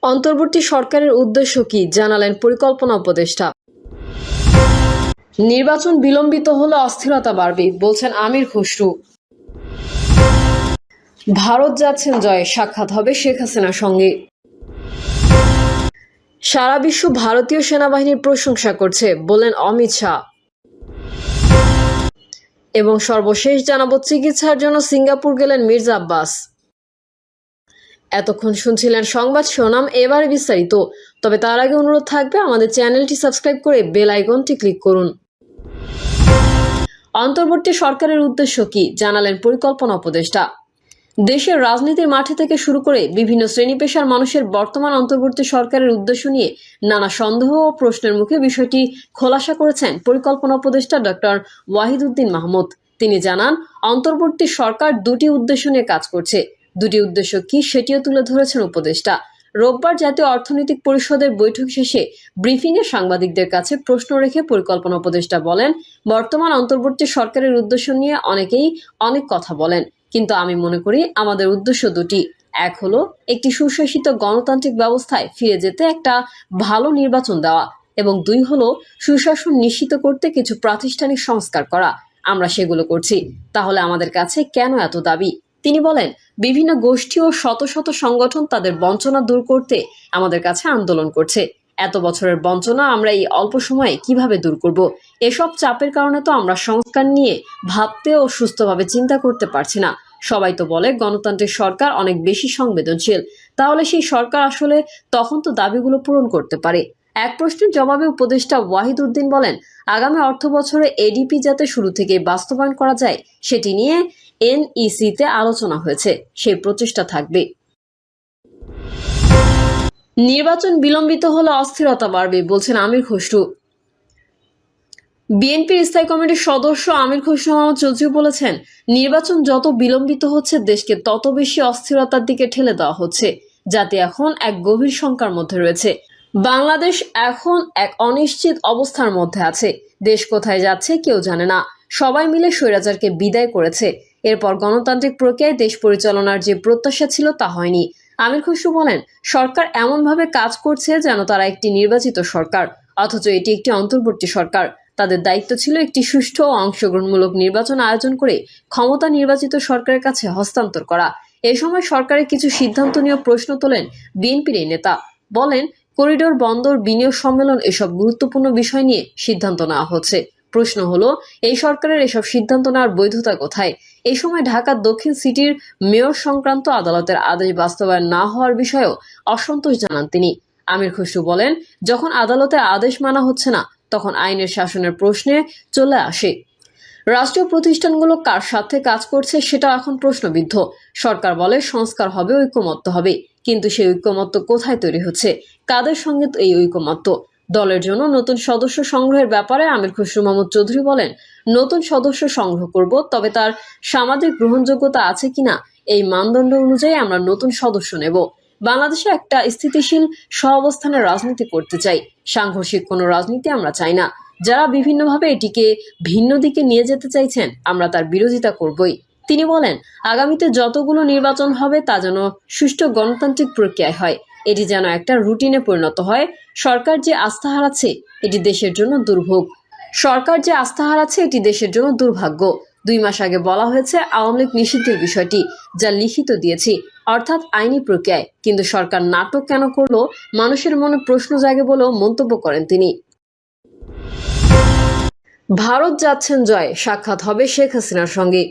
অন্তর্বর্তী সরকারের উদ্দেশ্য কি জানালেন পরিকল্পনা উপদেষ্টা। নির্বাচন বিলম্বিত হলে অস্থিরতা বাড়বে বলছেন আমির খসরু। ভারত যাচ্ছেন জয়, সাক্ষাৎ হবে শেখ হাসিনার সঙ্গে। সারা বিশ্ব ভারতীয় সেনাবাহিনীর প্রশংসা করছে বললেন অমিত শাহ। এবং সর্বশেষ জানাবো চিকিৎসার জন্য সিঙ্গাপুর গেলেন মির্জা আব্বাস। এতক্ষণ শুনছিলেন সংবাদ শিরোনাম, এবারে বিস্তারিত। তবে তার আগে অনুরোধ থাকবে আমাদের চ্যানেলটি সাবস্ক্রাইব করে বেল আইকনটি ক্লিক করুন। অন্তর্বর্তী সরকারের উদ্দেশ্য কি জানালেন পরিকল্পনা উপদেষ্টা। দেশের রাজনীতির মাঠে থেকে শুরু করে বিভিন্ন শ্রেণী পেশার মানুষের বর্তমান অন্তর্বর্তী সরকারের উদ্দেশ্য নিয়ে নানা সন্দেহ ও প্রশ্নের মুখে বিষয়টি খোলাসা করেছেন পরিকল্পনা উপদেষ্টা ডক্টর ওয়াহিদুদ্দিন মাহমুদ। তিনি জানান, অন্তর্বর্তী সরকার দুটি উদ্দেশ্য নিয়ে কাজ করছে। দুটি উদ্দেশ্য কি সেটিও তুলে ধরেছেন উপদেষ্টা। রোববার জাতীয় অর্থনৈতিক পরিষদের বৈঠক শেষে ব্রিফিংয়ে সাংবাদিকদের কাছে প্রশ্ন রেখে পরিকল্পনা উপদেষ্টা বলেন, বর্তমান অন্তর্বর্তী সরকারের উদ্দেশ্য নিয়ে অনেকেই অনেক কথা বলেন, কিন্তু আমি মনে করি আমাদের উদ্দেশ্য দুটি। এক হলো একটি সুশাসিত গণতান্ত্রিক ব্যবস্থায় ফিরে যেতে একটা ভালো নির্বাচন দেওয়া, এবং দুই হলো সুশাসন নিশ্চিত করতে কিছু প্রাতিষ্ঠানিক সংস্কার করা। আমরা সেগুলো করছি। তাহলে আমাদের কাছে কেন এত দাবি? তিনি বলেন, বিভিন্ন গোষ্ঠী ও শত শত সংগঠন তাদের বঞ্চনা দূর করতে আমাদের কাছে আন্দোলন করছে। এত বছরের বঞ্চনা আমরা এই অল্প সময়ে কিভাবে দূর করব? এসব চাপের কারণে তো আমরা সংস্কার নিয়ে ভাবতে ও সুস্থভাবে চিন্তা করতে পারছি না। সবাই তো বলে গণতান্ত্রিক সরকার অনেক বেশি সংবেদনশীল। তাহলে সেই সরকার আসলে তখন তো দাবিগুলো পূরণ করতে পারে। এক প্রশ্নের জবাবে উপদেষ্টা ওয়াহিদউদ্দিন বলেন, আগামী অর্থ বছরে এডিপি যাতে শুরু থেকে বাস্তবায়ন করা যায় সেটি নিয়ে এনইসিতে আলোচনা হয়েছে, সেই প্রচেষ্টা থাকবে। নির্বাচন বিলম্বিত হলে অস্থিরতা বাড়বে বলছেন আমির খসরু। বিএনপির স্থায়ী কমিটির সদস্য আমির খসরু মাহমুদ চৌধুরী বলেছেন, নির্বাচন যত বিলম্বিত হচ্ছে দেশকে তত বেশি অস্থিরতার দিকে ঠেলে দেওয়া হচ্ছে। জাতি এখন এক গভীর শঙ্কার মধ্যে রয়েছে। বাংলাদেশ এখন এক অনিশ্চিত অবস্থার মধ্যে আছে। দেশ কোথায় যাচ্ছে কেউ জানে না। সবাই মিলে স্বৈরাচারকে বিদায় করেছে। এরপর গণতান্ত্রিক প্রক্রিয়ায় দেশ পরিচালনার যে প্রত্যাশা ছিল তা হয়নি। আমির খসরু বলেন, সরকার এমনভাবে কাজ করছে যেন তারা একটি নির্বাচিত সরকার, অথচ এটি একটি অন্তর্বর্তী সরকার। তাদের দায়িত্ব ছিল একটি সুষ্ঠু ও অংশগ্রহণমূলক নির্বাচন আয়োজন করে ক্ষমতা নির্বাচিত সরকারের কাছে হস্তান্তর করা। এ সময় সরকারের কিছু সিদ্ধান্ত নিয়ে প্রশ্ন তোলেন বিএনপির এই নেতা। বলেন, করিডোর, বন্দর, বিনিয়োগ সম্মেলন এসব গুরুত্বপূর্ণ বিষয় নিয়ে সিদ্ধান্ত নেওয়া হচ্ছে। প্রশ্ন হলো, এই সরকারের এসব সিদ্ধান্ত নেওয়ার বৈধতা কোথায়? এই সময় ঢাকার দক্ষিণ সিটির মেয়র সংক্রান্ত আদালতের আদেশ বাস্তবায়ন না হওয়ার বিষয়েও অসন্তোষ জানান তিনি। আমির খসরু বলেন, যখন আদালতের আদেশ মানা হচ্ছে না তখন আইনের শাসনের প্রশ্নে চলে আসে। রাষ্ট্রীয় প্রতিষ্ঠানগুলো কার সাথে কাজ করছে সেটা এখন প্রশ্নবিদ্ধ। সরকার বলে সংস্কার হবে, ঐকমত্য হবে, কিন্তু সেই ঐকমত্য কোথায় তৈরি হচ্ছে? কাদের সঙ্গে এই ঐকমত্য? দলের জন্য নতুন সদস্য সংগ্রহের ব্যাপারে আমির খসরু মাহমুদ চৌধুরী বলেন, নতুন সদস্য সংগ্রহ করব, তবে তার সামাজিক গ্রহণযোগ্যতা আছে কিনা এই মানদণ্ড অনুযায়ী আমরা নতুন সদস্য নেব। বাংলাদেশে একটা স্থিতিশীল সহাবস্থানের রাজনীতি করতে চাই। সাংঘর্ষিক কোনো রাজনীতি আমরা চাই না। যারা বিভিন্নভাবে এটিকে ভিন্ন দিকে নিয়ে যেতে চাইছেন আমরা তার বিরোধিতা করবই। তিনি বলেন, আগামীতে যতগুলো নির্বাচন হবে তা যেন সুষ্ঠু গণতান্ত্রিক প্রক্রিয়ায় হয়। এটি যেন একটা রুটিনে পরিণত হয়। সরকার যে আস্থা হারাচ্ছে এটি দেশের জন্য দুর্ভোগ। এটি দেশের জন্য দুর্ভাগ্য। 2 মাস আগে বলা হয়েছে আওয়ামী লীগ নিষিদ্ধের বিষয়টি, যা লিখিত দিয়েছি, অর্থাৎ আইনি প্রক্রিয়ায়। কিন্তু সরকার নাটক কেন করলো মানুষের মনে প্রশ্ন জাগে বলেও মন্তব্য করেন তিনি। ভারত যাচ্ছেন জয়, সাক্ষাৎ হবে শেখ হাসিনার সঙ্গে।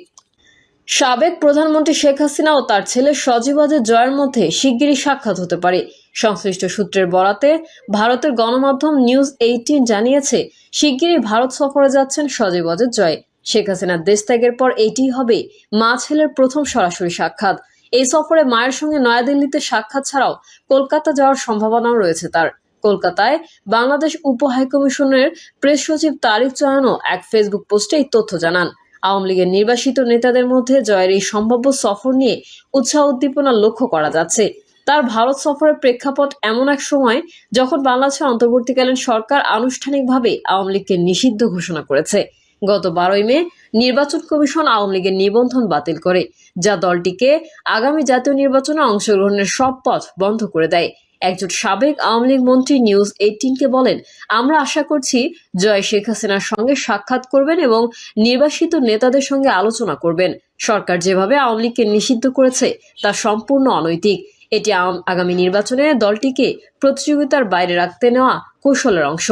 সাবেক প্রধানমন্ত্রী শেখ হাসিনা ও তার ছেলে সজীব ওয়াজেদ জয়ের মধ্যে শিগগিরই সাক্ষাৎ হতে পারে। সংশ্লিষ্ট সূত্রের বরাতে ভারতের গণমাধ্যম নিউজ 18 জানিয়েছে, শিগগিরই ভারত সফরে যাচ্ছেন সজীব ওয়াজেদ জয়। শেখ হাসিনার দেশ ত্যাগের পর এটিই হবে মা ছেলের প্রথম সরাসরি সাক্ষাৎ। এই সফরে মায়ের সঙ্গে নয়াদিল্লিতে সাক্ষাৎ ছাড়াও কলকাতা যাওয়ার সম্ভাবনাও রয়েছে তার। কলকাতায় বাংলাদেশ উপ হাইকমিশনের প্রেস সচিব তারিক চয়ানও এক ফেসবুক পোস্টে এই তথ্য জানান। আওয়ামী লীগের নির্বাসিত নেতাদের মধ্যে জয়ের এই সম্ভাব্য সফর নিয়ে উৎসাহ উদ্দীপনা লক্ষ্য করা যাচ্ছে। তার ভারত সফরের প্রেক্ষাপট এমন এক সময় যখন বাংলাদেশের অন্তর্বর্তীকালীন সরকার আনুষ্ঠানিকভাবে আওয়ামী লীগকে নিষিদ্ধ ঘোষণা করেছে। গত 12 মে নির্বাচন কমিশন আওয়ামী লীগের নিবন্ধন বাতিল করে, যা দলটিকে আগামী জাতীয় নির্বাচনে অংশগ্রহণের সব পথ বন্ধ করে দেয়। একজন সাবেক আওয়ামী লীগ মন্ত্রী নিউজ 18-কে বলেন, আমরা আশা করছি জয় শেখ হাসিনার সঙ্গে সাক্ষাৎ করবেন এবং নির্বাসিত নেতাদের সঙ্গে আলোচনা করবেন। সরকার যেভাবে আওয়ামী লীগকে নিষিদ্ধ করেছে তা সম্পূর্ণ অনৈতিক। এটি আগামী নির্বাচনে দলটিকে প্রতিযোগিতার বাইরে রাখতে নেওয়া কৌশলের অংশ।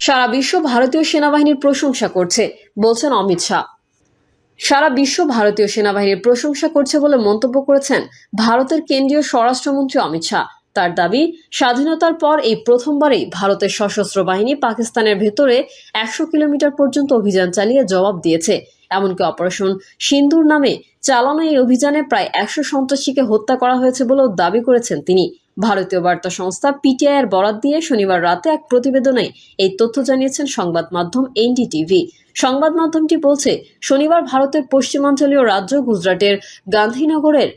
সারা বিশ্ব ভারতীয় সেনাবাহিনীর প্রশংসা করছে, বলছেন অমিত শাহ। সারা বিশ্ব ভারতীয় সেনাবাহিনীর প্রশংসা করছে বলে মন্তব্য করেছেন ভারতের কেন্দ্রীয় স্বরাষ্ট্রমন্ত্রী অমিত শাহ। তার দাবি, স্বাধীনতার পর এই প্রথমবারই ভারতের সশস্ত্র বাহিনী পাকিস্তানের ভেতরে 100 কিলোমিটার পর্যন্ত অভিযান চালিয়ে জবাব দিয়েছে। এমনকি অপারেশন সিন্দুর নামে চালানো এই অভিযানে প্রায় 100 সন্ত্রাসীকে হত্যা করা হয়েছে বলেও দাবি করেছেন তিনি। ভারতীয় বার্তা সংস্থা পিটিআই এর বরাত দিয়ে শনিবার রাতে এক প্রতিবেদনে এই তথ্য জানিয়েছেন সংবাদ মাধ্যম এনডিটিভি। সংবাদ মাধ্যমটি বলছে, শনিবার ভারতের পশ্চিমাঞ্চলীয় রাজ্য গুজরাটের গান্ধীনগরের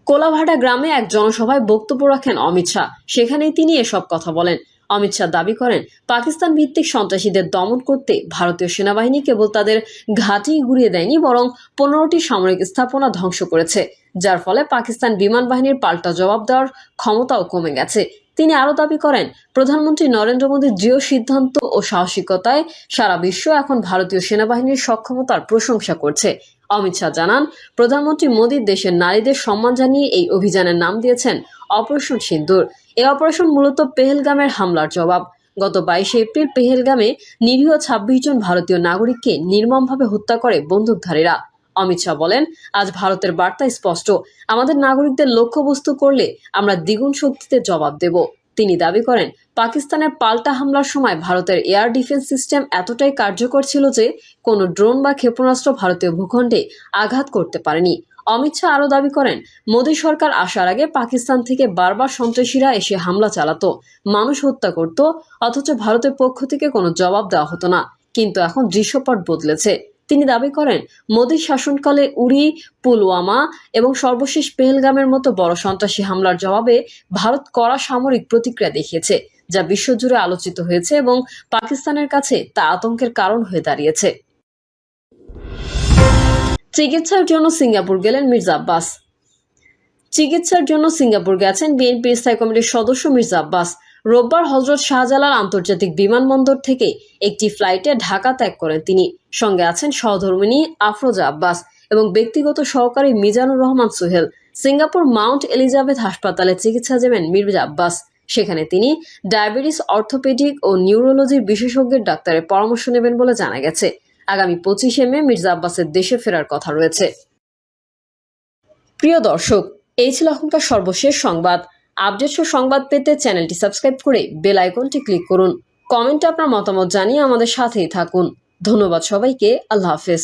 কোলাভাডা গ্রামে এক জনসভায় বক্তব্য রাখেন অমিত শাহ। সেখানেই তিনি এসব কথা বলেন। অমিত শাহ দাবি করেন, পাকিস্তান ভিত্তিক সন্ত্রাসীদের দমন করতে ভারতীয় সেনাবাহিনী কেবল তাদের ঘাঁটি গুড়িয়ে দেয়নি, বরং 15টি সামরিক স্থাপনা ধ্বংস করেছে, যার ফলে পাকিস্তান বিমান বাহিনীর পাল্টা জবাব দেওয়ার ক্ষমতাও কমে গেছে। তিনি আরও দাবি করেন, প্রধানমন্ত্রী নরেন্দ্র মোদীর দৃঢ় সিদ্ধান্ত ও সাহসিকতায় সারা বিশ্ব এখন ভারতীয় সেনাবাহিনীর সক্ষমতার প্রশংসা করছে। অমিত শাহ জানান, প্রধানমন্ত্রী মোদী দেশের নারীদের সম্মান জানিয়ে এই অভিযানের নাম দিয়েছেন অপারেশন সিন্দুর। এই অপারেশন মূলত পেহেলগামের হামলার জবাব। গত 22 এপ্রিল পেহেলগামে নিরীহ 26 জন ভারতীয় নাগরিককে নির্মমভাবে হত্যা করে বন্দুকধারীরা। অমিত শাহ বলেন, আজ ভারতের বার্তা স্পষ্ট, আমাদের নাগরিকদের লক্ষ্যবস্তু করলে আমরা দ্বিগুণ শক্তিতে জবাব দেব। তিনি দাবি করেন, পাকিস্তানের পাল্টা হামলার সময় ভারতের এয়ার ডিফেন্স সিস্টেম এতটাই কার্যকর ছিল যে কোনো ড্রোন বা ক্ষেপণাস্ত্র ভারতীয় ভূখণ্ডে আঘাত করতে পারেনি। অমিত শাহ আরও দাবি করেন, মোদী সরকার আসার আগে পাকিস্তান থেকে বারবার সন্ত্রাসীরা এসে হামলা চালাতো, মানুষ হত্যা করত, অথচ ভারতের পক্ষ থেকে কোনো জবাব দেওয়া হতো না। কিন্তু এখন দৃশ্যপট বদলেছে। তিনি দাবি করেন, মোদীর শাসনকালে উরি, পুলওয়ামা এবং সর্বশেষ পেহেলগামের মতো বড় সন্ত্রাসী হামলার জবাবে ভারত কড়া সামরিক প্রতিক্রিয়া দেখিয়েছে, যা বিশ্বজুড়ে আলোচিত হয়েছে এবং পাকিস্তানের কাছে তা আতঙ্কের কারণ হয়ে দাঁড়িয়েছে। চিকিৎসার জন্য সিঙ্গাপুর গেলেন মির্জা আব্বাস। চিকিৎসার জন্য সিঙ্গাপুর গেছেন বিএনপির স্থায়ী কমিটির সদস্য মির্জা আব্বাস। রোববার হযরত শাহজালাল আন্তর্জাতিক বিমানবন্দর থেকে একটি ফ্লাইটে ঢাকা ত্যাগ করেন তিনি। সঙ্গে আছেন সহধর্মিণী আফরোজা আব্বাস এবং ব্যক্তিগত সহকারী Mizanur Rahman Sohel. Singapore Mount Elizabeth হাসপাতালে চিকিৎসা যাবেন মির্জা আব্বাস। সেখানে তিনি ডায়াবেটিস, অর্থোপেডিক ও নিউরোলজির বিশেষজ্ঞের ডাক্তারের পরামর্শ নেবেন বলে জানা গেছে। আগামী 25 মে মির্জা আব্বাসের দেশে ফেরার কথা রয়েছে। প্রিয় দর্শক, এই ছিল এখনকার সর্বশেষ সংবাদ। আপডেট সংবাদ পেতে চ্যানেলটি সাবস্ক্রাইব করে বেল আইকনটি ক্লিক করুন। কমেন্টে আপনার মতামত জানিয়ে আমাদের সাথেই থাকুন। ধন্যবাদ সবাইকে। আল্লাহ হাফেজ।